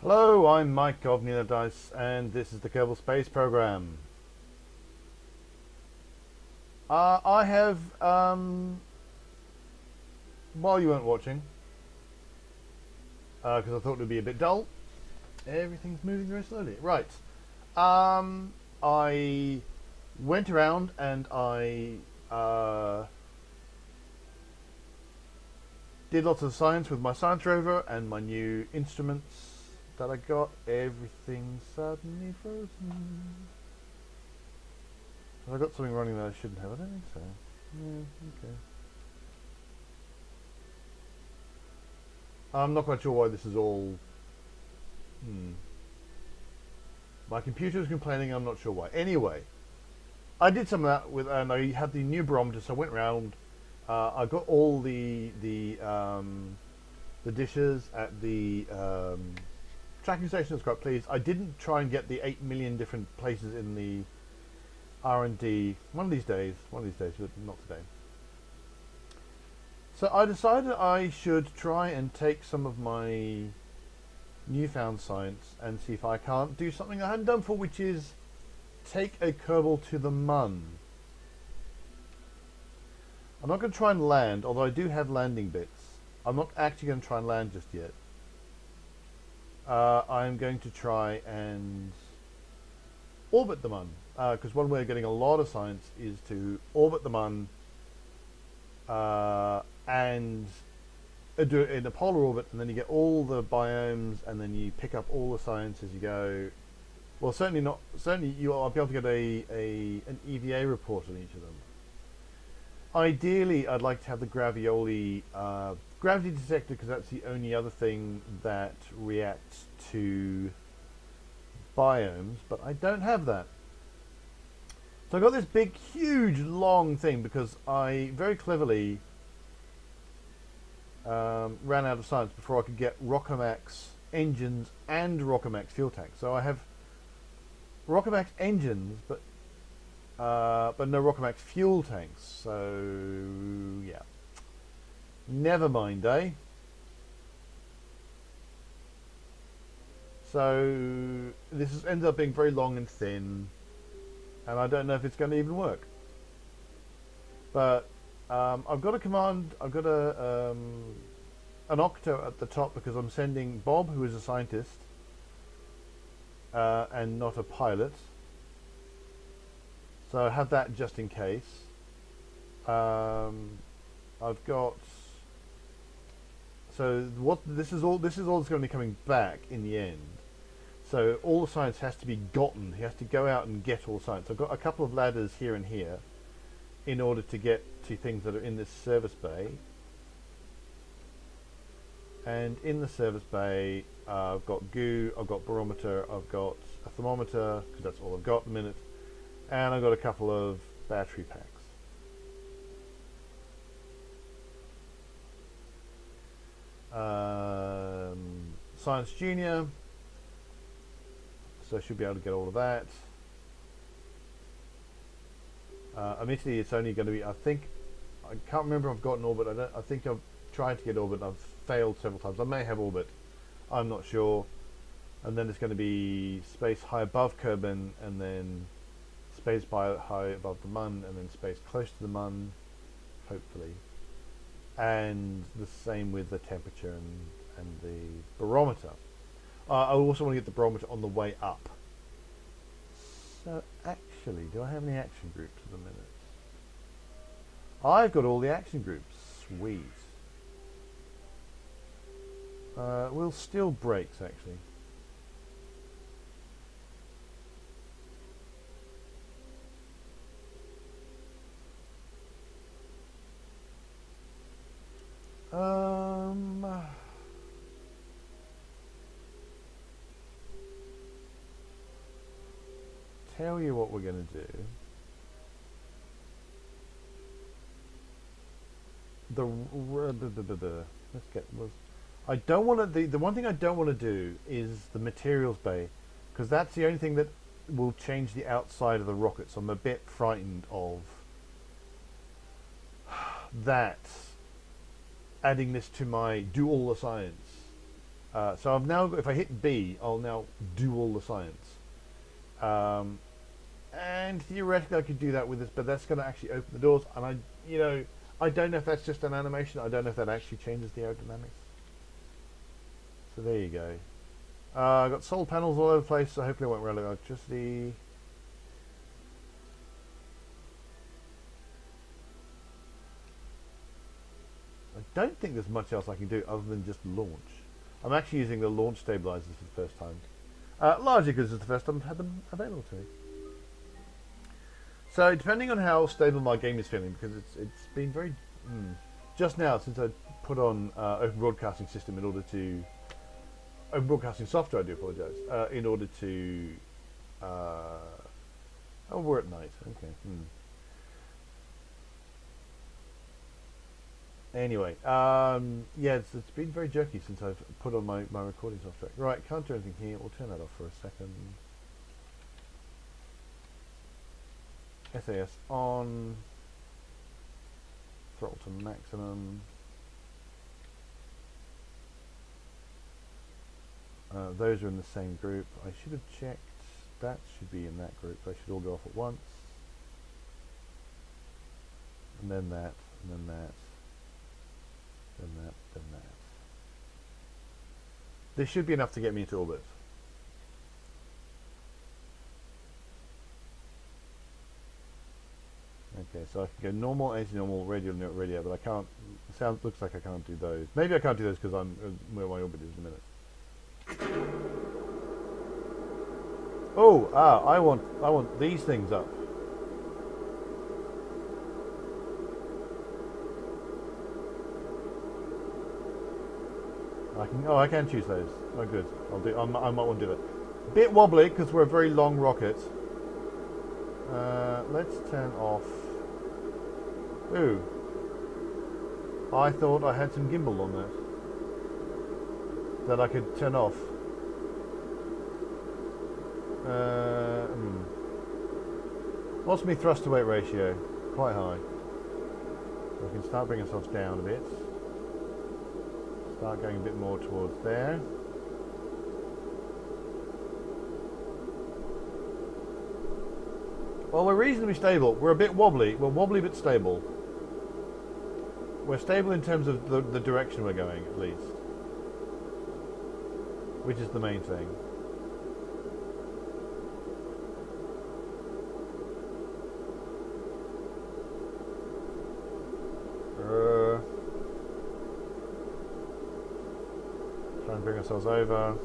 Hello, I'm Mike of Munar Dice, and this is the Kerbal Space Program. I have, while you weren't watching, because I thought it would be a bit dull, everything's moving very slowly. Right. I went around and I did lots of science with my Science Rover and my new instruments that I got. Everything's suddenly frozen. Have I got something running that I shouldn't have? I don't think so. Yeah, okay. I'm not quite sure why this is all... My computer is complaining, I'm not sure why. Anyway, I did some of that with, and I had the new barometer, so I went round. I got all the dishes at the tracking station. I was quite pleased. I didn't try and get the 8 million different places in the R&D. One of these days, but not today. So I decided I should try and take some of my newfound science and see if I can't do something I hadn't done before, which is take a Kerbal to the Mun. I'm not going to try and land, although I do have landing bits. I'm not actually going to try and land just yet. I'm going to try and orbit the Mun, because one way of getting a lot of science is to orbit the Mun and do it in a polar orbit, and then you get all the biomes, and then you pick up all the science as you go. Well, certainly not. Certainly, I'll be able to get an EVA report on each of them. Ideally, I'd like to have the gravity detector, because that's the only other thing that reacts to biomes, but I don't have that. So I got this big, huge, long thing because I very cleverly ran out of science before I could get Rockomax engines and Rockomax fuel tanks. So I have Rockomax engines, but no Rockomax fuel tanks. So yeah, never mind, eh? So this ends up being very long and thin, and I don't know if it's going to even work. But I've got a command. I've got an octo at the top because I'm sending Bob, who is a scientist and not a pilot. So I have that just in case. I've got. So what this is all that's going to be coming back in the end. So all the science has to be gotten. He has to go out and get all the science. I've got a couple of ladders here and here in order to get to things that are in this service bay. And in the service bay, I've got goo, I've got barometer, I've got a thermometer, because that's all I've got in a minute, and I've got a couple of battery packs. Science Junior, so I should be able to get all of that. Admittedly, it's only going to be, I can't remember if I've got an orbit. I think I've tried to get orbit and I've failed several times. I may have orbit, I'm not sure. And then it's going to be space high above Kerbal, and then space high above the Mun, and then space close to the Mun, hopefully. And the same with the temperature and the barometer. I also want to get the barometer on the way up. So actually, do I have any action groups at the minute? I've got all the action groups. Sweet. We'll still brakes actually. Tell you what we're going to do. Let's get. I don't want to. The one thing I don't want to do is the materials bay, because that's the only thing that will change the outside of the rocket. So I'm a bit frightened of that. Adding this to my do all the science So I've now got, if I hit B, I'll now do all the science. Um, and theoretically I could do that with this, but that's going to actually open the doors. And I don't know if that's just an animation. I don't know if that actually changes the aerodynamics. So there you go. I've got solar panels all over the place, so hopefully I won't run out of electricity. I don't think there's much else I can do other than just launch. I'm actually using the launch stabilizers for the first time. Largely because it's the first time I've had them available to me. So depending on how stable my game is feeling, because it's been very... just now, since I put on open broadcasting system in order to... Open broadcasting software, I do apologise, in order to... oh, we're at night, okay. Anyway, yeah, it's been very jerky since I've put on my recording software. Right, can't do anything here. We'll turn that off for a second. SAS on. Throttle to maximum. Those are in the same group. I should have checked. That should be in that group. They should all go off at once. And then that, and then that. Then that, then that. This should be enough to get me into orbit. Okay, so I can go normal, anti-normal, radial, radio, but I can't. Looks like I can't do those. Maybe I can't do those because I'm where my orbit is in a minute. Oh, I want these things up. I can choose those. Oh, good. I might want to do that. Bit wobbly because we're a very long rocket. Let's turn off. Ooh. I thought I had some gimbal on that I could turn off. What's my thrust to weight ratio? Quite high. So I can start bringing ourselves down a bit. Start going a bit more towards there. Well, we're reasonably stable. We're a bit wobbly. We're wobbly but stable. We're stable in terms of the direction we're going, at least. Which is the main thing. Try and bring ourselves over.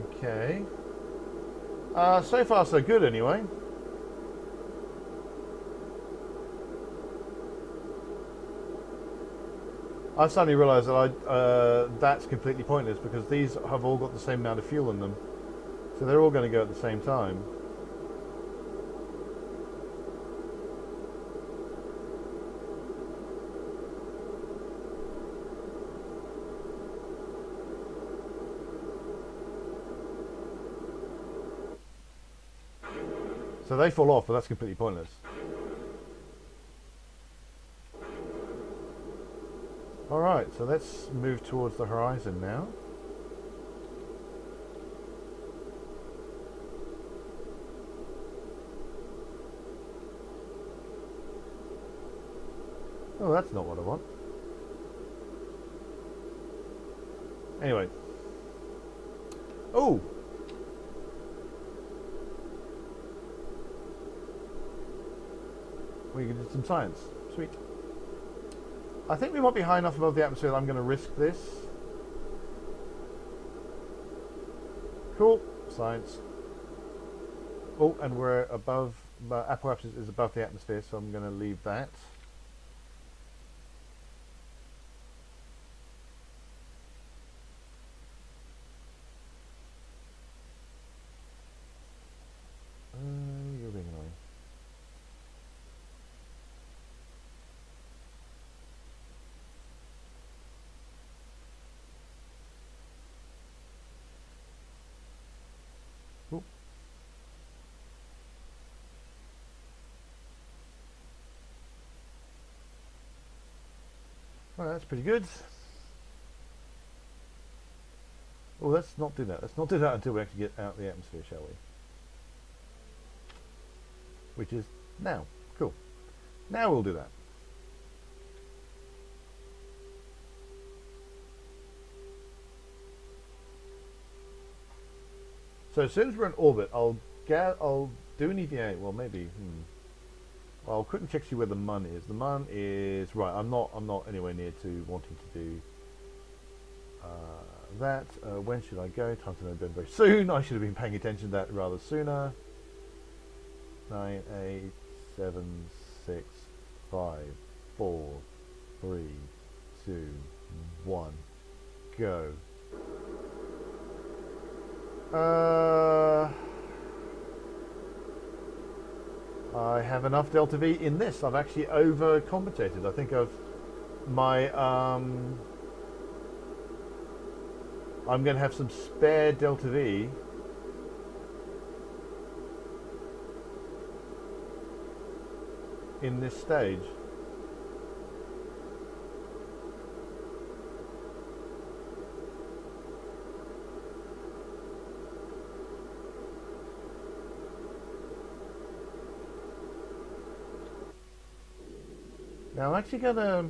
Okay. So far so good anyway. I suddenly realised that that's completely pointless because these have all got the same amount of fuel in them. So they're all going to go at the same time. So they fall off, but that's completely pointless. Alright, so let's move towards the horizon now. Oh, that's not what I want. Anyway. Oh! We can do some science. Sweet. I think we might be high enough above the atmosphere that I'm going to risk this. Cool. Science. Oh, and we're above... apoapsis is above the atmosphere, so I'm going to leave that. You're being annoying. Well, that's pretty good. Well, let's not do that. Let's not do that until we actually get out of the atmosphere, shall we? Which is now. Cool. Now we'll do that. So as soon as we're in orbit, I'll do an EVA. Well, maybe. Well, I'll quickly check to see where the Mun is. The Mun is right. I'm not anywhere near to wanting to do that. When should I go? Time to know Ben very soon. I should have been paying attention to that rather sooner. 9, 8, 7, 6, 5, 4, 3, 2, 1, go. I have enough delta V in this. I've actually overcompensated. I think I'm going to have some spare delta V in this stage. Now I'm actually going to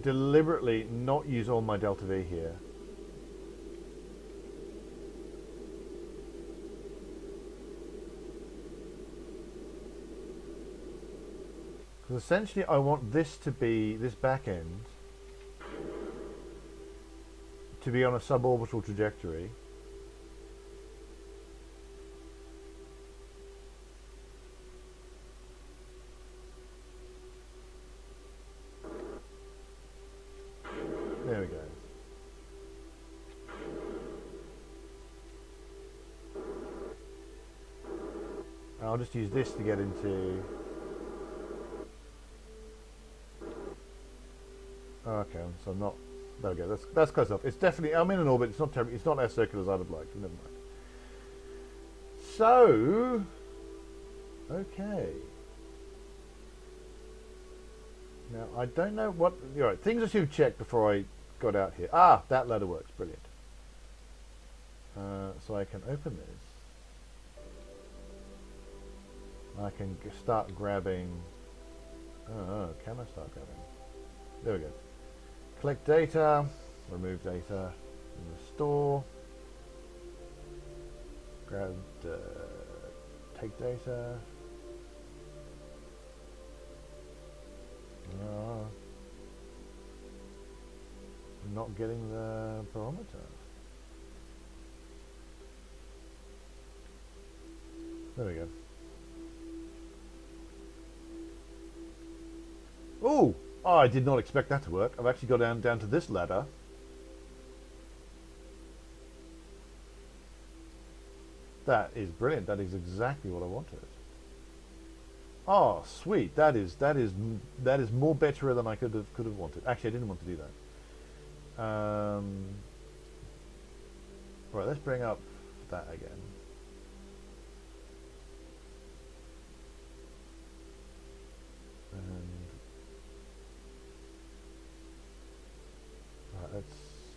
deliberately not use all my delta V here. Because essentially I want this to be, this back end, to be on a suborbital trajectory. There we go. I'll just use this to get into. Okay, so I'm not. There we go. That's close enough. It's definitely. I'm in an orbit. It's not terrible. It's not as circular as I would like. Never mind. So, okay. Now I don't know what. Right, things I should have checked before I got out here. Ah, that ladder works. Brilliant. So I can open this. I can start grabbing. Oh, can I start grabbing? There we go. Collect data, remove data, restore. Grab, take data. I'm not getting the barometer. There we go. Oh, I did not expect that to work. I've actually got down to this ladder. That is brilliant. That is exactly what I wanted. Oh, sweet. That is more better than I could have wanted. Actually, I didn't want to do that. Right, let's bring up that again. And right, let's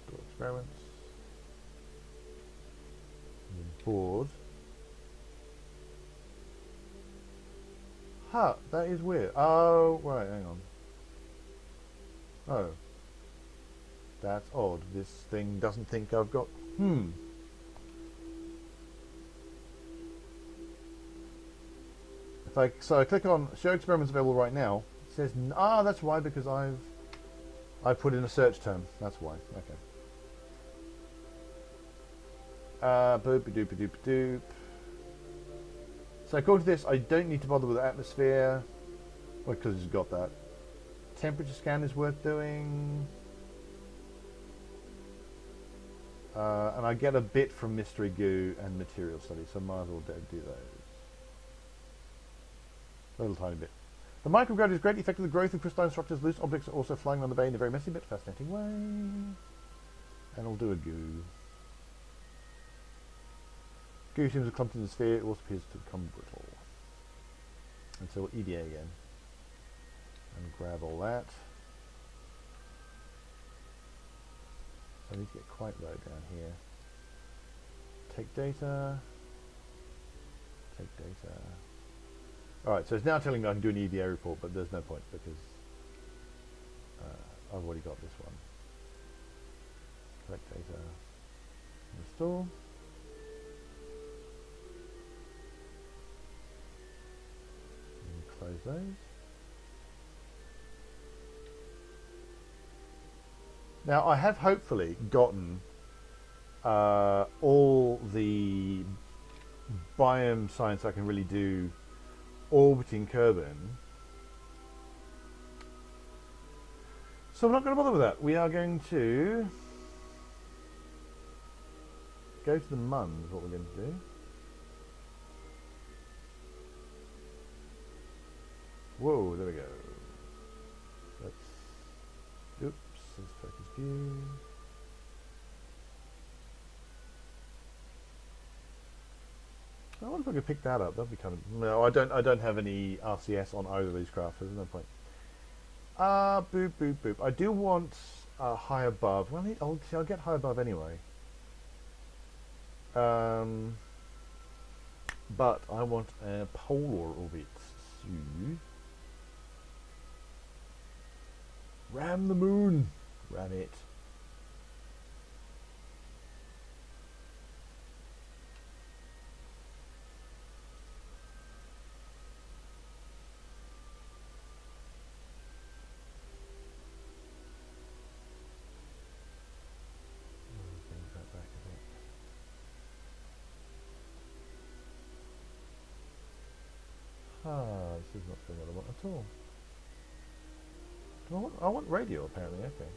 do experiments. Board. Huh, that is weird. Oh, right, hang on. Oh. That's odd. This thing doesn't think I've got... So I click on show experiments available right now. It says, that's why, because I put in a search term. That's why. Okay. Boop-a-doop-a-doop-a-doop. So according to this, I don't need to bother with the atmosphere. Well, because it's got that. Temperature scan is worth doing. And I get a bit from mystery goo and material study, so might as well do those. A little tiny bit. The microgravity is greatly affecting the growth of crystalline structures. Loose objects are also flying around the bay in a very messy but fascinating way. And I'll do a goo. Goo seems to clump in the sphere. It also appears to become brittle. And so EDA again. and grab all that. So I need to get quite low down here. Take data. Take data. Alright, so it's now telling me I can do an EVA report, but there's no point because I've already got this one. Collect data. Restore. And close those. Now I have hopefully gotten all the biome science I can really do orbiting Kerbal. So I'm not going to bother with that. We are going to go to the Mun is what we're going to do. Whoa, there we go. Let's, oops, let's focus view. I wonder if I could pick that up. That'd be kind of, no, I don't have any RCS on either of these craft, so there's no point. Boop, boop, boop. I do want high above. Well, I'll get high above anyway. But I want a polar orbit. So, ram the moon. Ram it. This is not the thing I want at all. Do I want radio apparently, okay.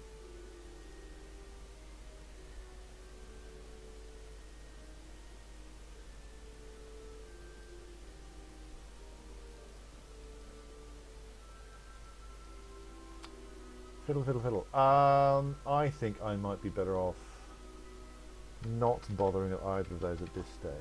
Fiddle, fiddle, fiddle. I think I might be better off not bothering at either of those at this stage.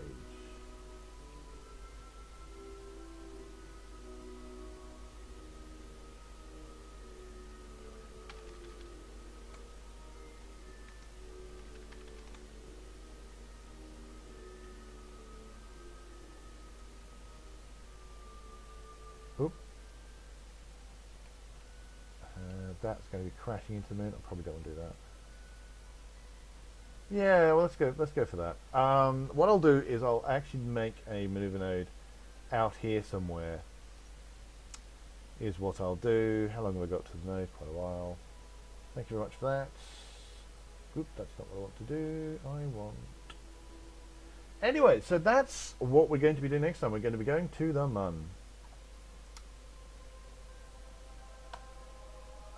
That's going to be crashing into the moon. I probably don't want to do that. Yeah, well, let's go for that. What I'll do is I'll actually make a maneuver node out here somewhere. Is what I'll do. How long have I got to the node? Quite a while. Thank you very much for that. Oop, that's not what I want to do. I want. Anyway, so that's what we're going to be doing next time. We're going to be going to the Mun.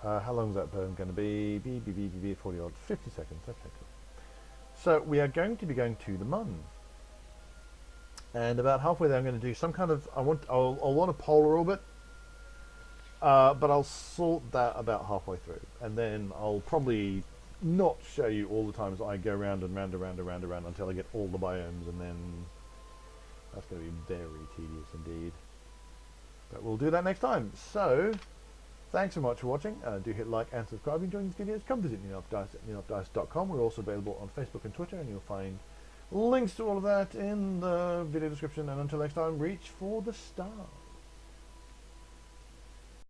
How long is that burn going to be? 40 odd, 50 seconds. Okay, cool. So we are going to be going to the Mun, and about halfway there, I'm going to do some kind of. I'll want a polar orbit, but I'll sort that about halfway through, and then I'll probably not show you all the times I go round and round and round and round and round until I get all the biomes, and then that's going to be very tedious indeed. But we'll do that next time. So. Thanks so much for watching. Do hit like and subscribe. If you're enjoying these videos, come visit NewYorkDice at NewYorkDice.com. We're also available on Facebook and Twitter, and you'll find links to all of that in the video description. And until next time, reach for the stars.